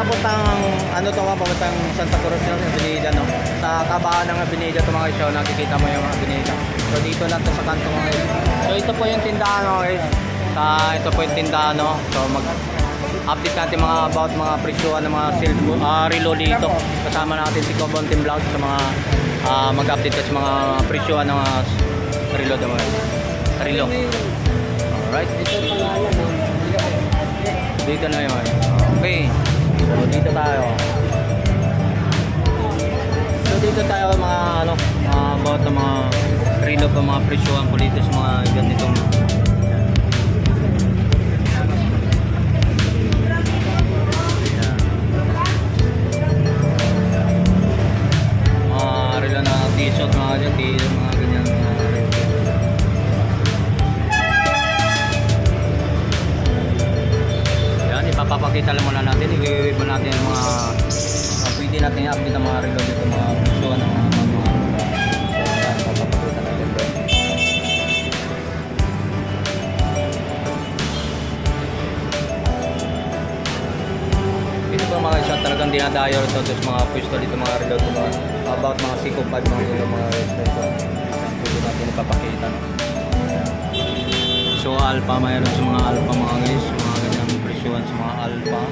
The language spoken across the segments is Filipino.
papuntang ano to nga, papuntang Santa Cruz ng Avenida, no? Sa kabaan ng Avenida to mga guys, nakikita mo yung Avenida. So dito lang to sa kanto mga guys. So ito po yung tindahan mga guys. Ito po yung tindahan, no? So mag-update natin mga about mga presyuhan ng mga relo dito. Kasama natin si Cobontin Vlog sa mga mag-update sa mga presyuhan ng mga relo daw mga relo. Alright. Dito na yun. Okay. So dito tayo. So dito tayo mga ano, about ng mga relo pa, mga presyuhan po dito sa mga ganitong relo na t-shirt mga dyan, mga ganyan yan, ipapapakita lang muna natin, i-wave mo natin yung mga pwede natin i-update ang mga relo dito, mga presyuhan ng mga yan, papapakita natin bro. Ito po mga isa talagang dinadayo ito sa mga pwesto dito, mga relo dito, mga about mga Seiko 5 mga relo, mga relo pwede natin ipapakita. So Alpha, mayroon sa mga Alpha mga guys, mga ganyang presyuhan sa mga Alpha.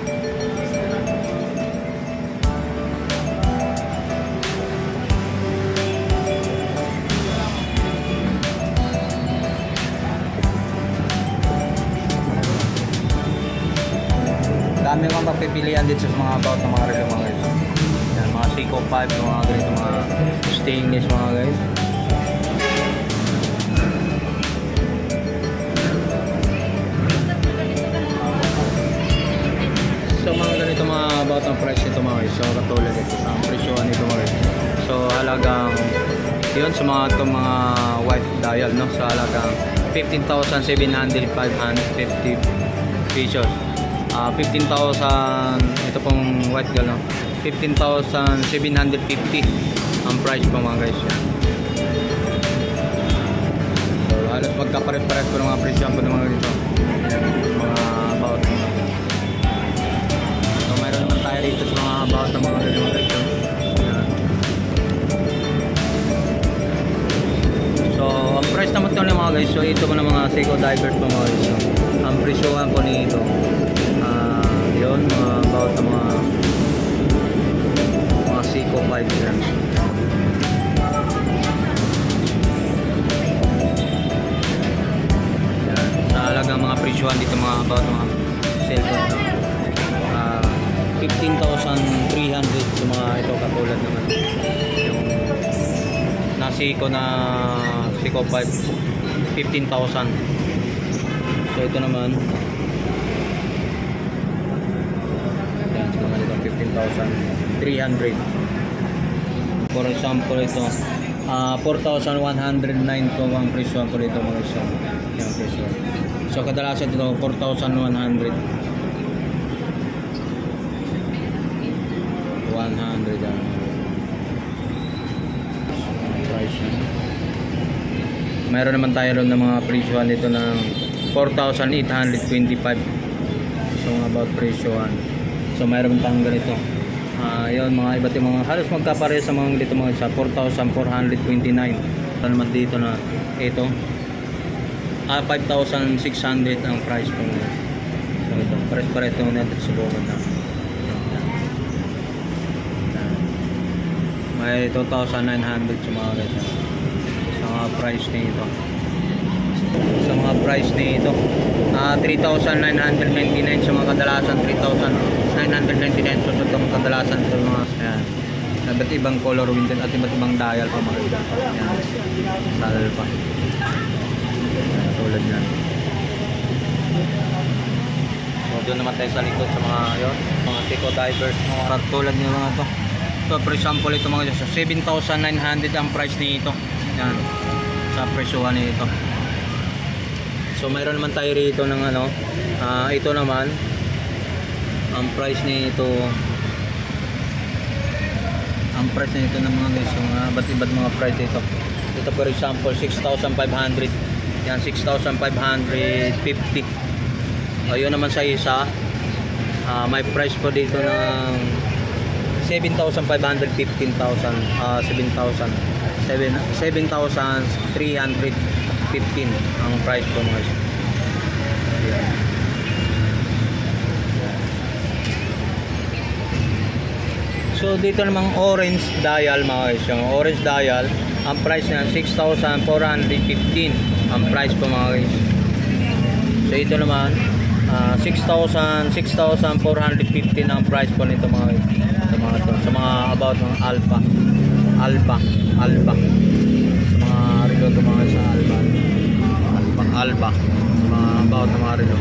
Dami kong mapipilian dito sa mga about ng mga relo mga guys. Yan, mga Seiko 5, mga ganito, mga stainless mga guys. So mga ganito mga about ang price nito mga guys. So katulad ito, ang presyohan nito mga guys. So halagang yun sa mga itong mga white dial, no? So halagang 15,750 pesos. 15,000 ito pong white girl, no? 15,750 ang price po mga guys. So halos magkapares-pares po ng mga presyo po ng mga dito, mga about. So mayroon naman tayo dito sa mga about ng mga presyo. So ang price naman ito mga guys, so ito po ng mga Seiko divers po mga guys. So, ang presyohan po nito yun, about mga Seiko 5 yan. Sa halagang mga presyuhan dito mga about mga cellphone, 15,300 sa mga ito, katulad naman yung na Seiko 5, 15,000. So ito naman 15,300. For example ito 4,109 po ang presyo po dito mga guys. Yung presyo. So kadalasan dito 4,100. 100 ang price. Mayroon naman tayo ron ng mga presyohan dito ng 4,825. So about presyohan. So mayroon tayong ganito. Yun, mga iba't yung mga halos magkapare sa mga dito mga sa 4,429. Ano naman dito na ito 5,600 ang price po. So ito, pares-pares ito natin subukan na. May 2,900 sa mga guys. Sa mga price nito. Sa mga price nito 3,999 sa mga kadalasan, 3,999 so itong kadalasan sa mga ayan, iba't ibang color window at iba't ibang dial pa mga ayan, dial pa tulad yan. So doon naman tayo sa likod sa mga yun, mga Seiko divers, mga tulad ng mga to. So for example ito mga 7,900 ang price nito yan, sa presyuhan nito. So mayroon naman tayo rito ng ano, ito naman ang price nito, ang price nito ng mga guys, yung ba't-iba't mga price nito. Ito for example 6,500 yan, 6,550. Ayun naman sa isa May price po dito ng 7,500, 15,000, 7,315 ang price po mga guys. Ayan. So dito namang orange dial mga guys, yung orange dial ang price niya 6,415 ang price po mga guys. So ito naman 6,415 ang price po nito mga guys. Sa mga about ng alpha sa mga relo to mga sa alpha sa mga about ng mga relo.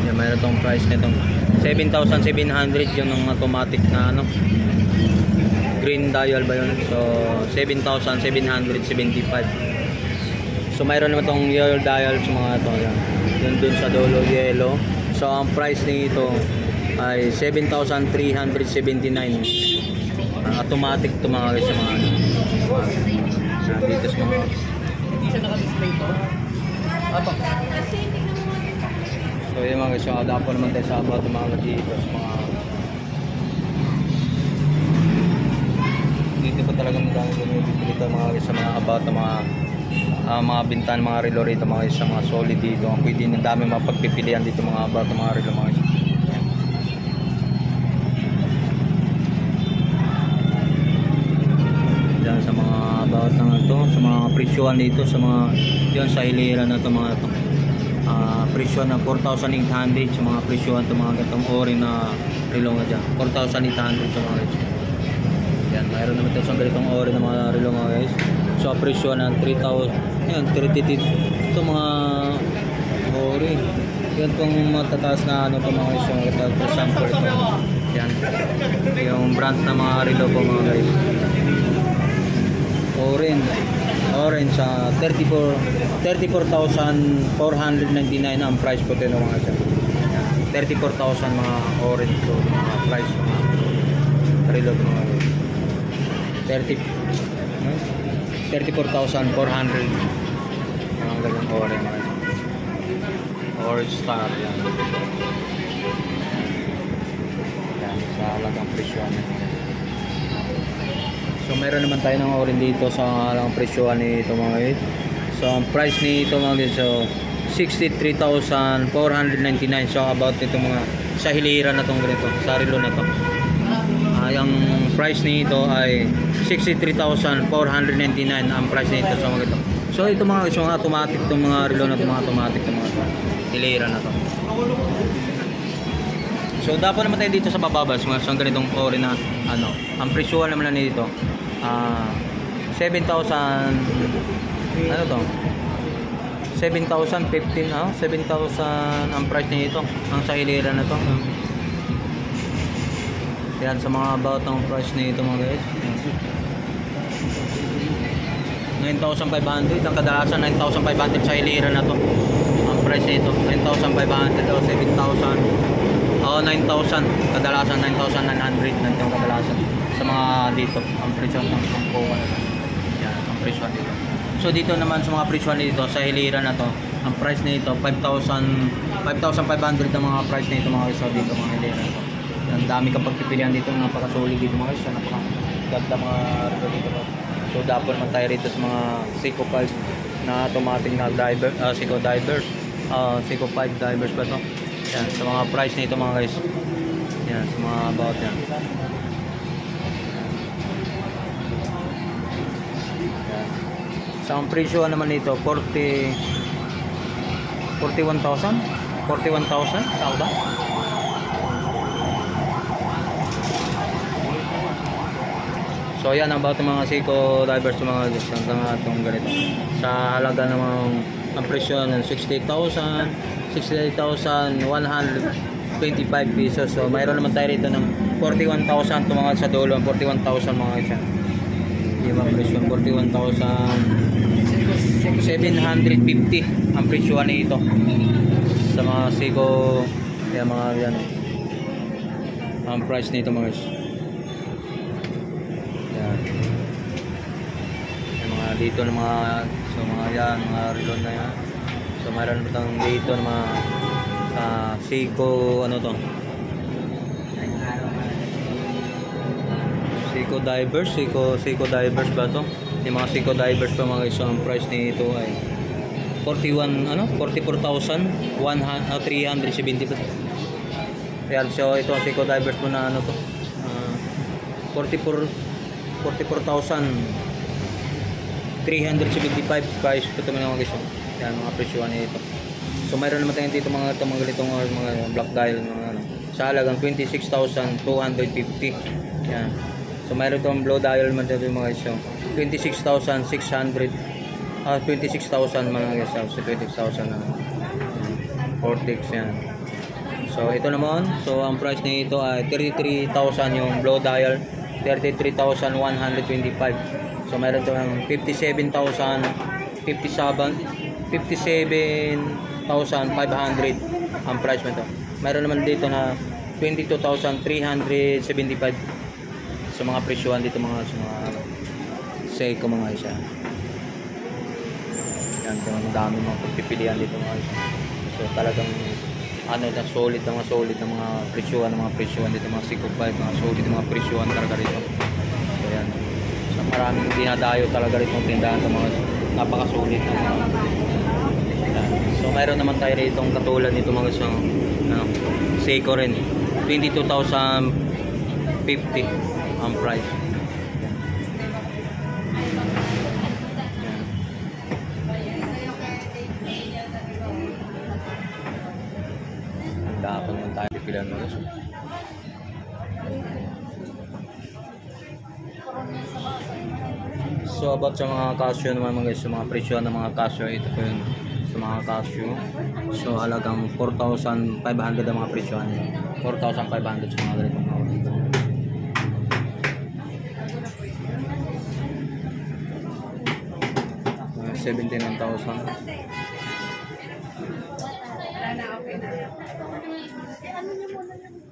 Yan, mayroon tong price nitong 7,700 yun ang automatic na ano, green dial ba yun? So 7,775. So mayroon naman tong yellow dial sa mga ito yan. Yun dun sa dulo yellow. So ang price nito ay 7,379. Automatic to mga guys sa mga dito sa mga hindi siya naka-display to. So yung mga guys, dapat naman tayo sa about mga dito sa mga dito pa talagang dami dito mga guys sa mga about mga bintan, mga relo rito mga guys, sa mga solid dito. Ang pwede ng dami mga pagpipilian dito mga about mga relo mga guys. Diyan sa mga about ng ito, sa mga presyohan dito, sa mga diyan sa hilera na ito mga ito. Presyo na 4,800 sa mga presyohan ito mga gatong ori na relo nga dyan. 4,800 sa mga guys. Yan, mayroon naman tayo sa ganitong ori ng mga relo mga guys. So presyo ng 3,000. Yan, 30 ito mga ori. Yan pong matataas na ano pa mga guys, yung for example ito. Yan, yung brand na mga relo po mga guys. Orange sa 34,499 ang price po ito mga guys. 34,000 mga orange po mga price mga relo mga guys. 34,400 ang ganyang orange mga orange star yan. Yan sa halagang presyohan. So meron naman tayo ng orange dito sa halagang presyohan nito mga guys. So ang price nito mga guys, so 63,499. So about ito mga sa hilira na tong ganito, sa relo na to. Yung price nito ay 63,499 ang price nito sa mga ito. So ito mga guys, mga automatic itong mga relo na ito, mga automatic itong mga hilira na to. So dapat naman tayo dito sa bababa sa mga ganitong ori na ano, ang presyohan naman na nito 7,000 ano to, 7,015 7,000 ang price nito ang sa hilera na to. Yan sa mga about ng price nito mga guys. 9,500 ang kadalasan, 9,500 sa hilera na to ang price nito. 9,500 o 7,000 o 9,000 kadalasan, 9,900 nandito kadalasan sa mga dito ang presyo ng pangkuha. Yan ang presyo dito. So dito naman sa mga presyo nito sa hilera na to, ang price nito 5,500 ang mga price nito mga guys. So dito mga hilera na to, ang dami kang pagpipilian dito, napakasulit dito mga guys, napakaganda mga relo dito. So dapat naman tayo rito sa mga Seiko 5 na automatic na diver, Seiko divers, Seiko 5 divers ba to? Yan, sa mga price nito mga guys. Yan, sa mga about yan. Yan. Sa ang presyo naman nito 41,000 tao ba? So yan ang about ng mga Seiko divers sa mga guys, hanggang itong ganito sa halaga namang ang presyo ng 68,125 pesos. So mayroon naman tayo rito ng 41,000 to mga sa dulo, 41,000 mga isa. Yung ang presyo 41,750 ang presyo nito sa mga Seiko. Yan mga yan ang price nito mga guys. Yan. Yung mga dito ng mga so mga yan, mga relo na yan. So mayroon naman dito ng mga Seiko ano to, Seiko Divers, Seiko Divers ba to? Yung mga Seiko Divers pa mga guys, so ang price nito ay 44,370. Ayan, so ito ang Seiko Divers po na ano to, 44,375 price po ito mga guys. Yan mga presyo nito. So mayroon naman tayo dito mga ganitong mga black dial mga ano, sa halagang 26,250. Yan. So mayroon itong blow dial naman dito mga guys. So 26,600, 26,000 mga guys. So 26,000 na Vortex yan. So ito naman, so ang price nito ay 33,000 yung blow dial, 33,125. So mayroon itong 57,500 ang price nito. Mayroon naman dito na 22,375. So mga presyuhan dito mga Seiko mga isa. Yan, ang dami mga pagpipilian dito mga isa. So talagang ano na solid na mga presyuhan dito mga Seiko 5, mga solid na mga presyuhan talaga dito. So yan. So maraming dinadayo talaga rito ng tindahan ng mga napakasulit na mga. Yan. So mayroon naman tayo rito katulad nito mga isang Seiko rin, 22,050 ang price. Dapat naman tayo pipilan mo. So about sa mga Casio naman mga guys, sa mga presyo ng mga Casio, ito po yun sa mga Casio. So halagang 4,500 ang mga presyo niya. 4,500 sa mga ganitong mga 79,000.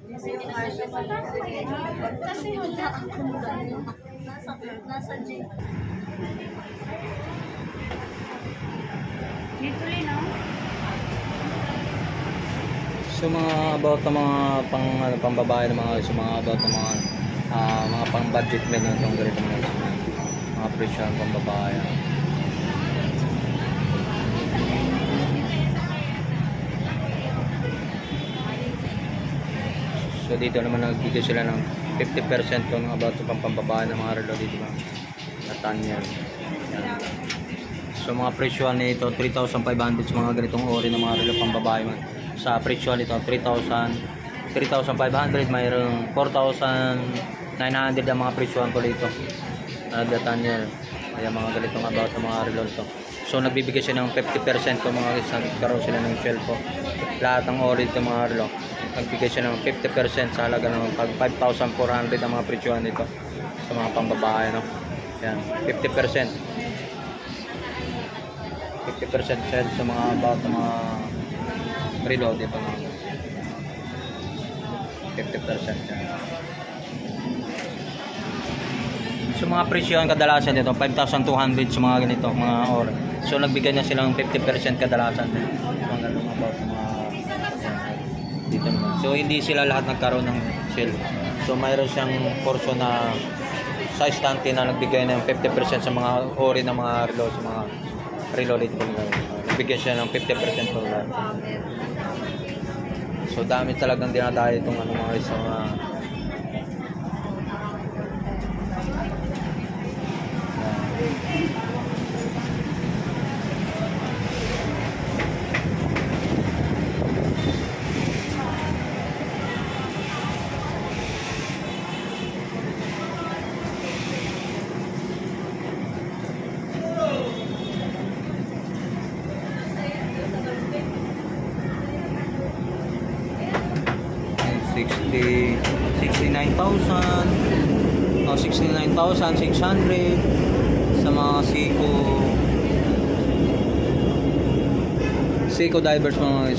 Kasi wala akong nasa gym. Dito rin, no? So mga about ng mga pang-babae ng mga about ng mga pang-budget men ng itong ganito mga presyo ng pang-babae. So dito naman nagbigay sila ng 50% ng about sa pang-babae ng mga relo dito ba? Na Tanya. So mga presyo nito 3,500 sa mga ganitong ori ng mga relo pang-babae man. Sa presyo nito 3,500, mayroong 4,900 ang mga presyoan ko dito. Tanya. Kaya mga ganitong about ng mga relo to. So nagbibigay siya ng 50% kung mga isang karoon sila ng shell po. Lahat ng ori ng mga relo. Nagbigay siya ng 50% sa halaga ng 5,400 ang mga presyohan nito sa mga pambabae, no? Yan, 50%. 50% sale sa mga about ng mga reload dito, no? 50% yan. So mga presyohan kadalasan dito 5,200 sa mga ganito, mga or. So nagbigay niya silang 50% kadalasan din. Mga about mga dito naman. So hindi sila lahat nagkaroon ng sale. So mayroon siyang portion na sa istante na nagbigay ng 50% sa mga ori ng mga relo, sa mga relo dito. Nagbigay siya ng 50% po lahat. So dami talagang dinadayo itong mga isang $69,600 sa mga Seiko Divers mga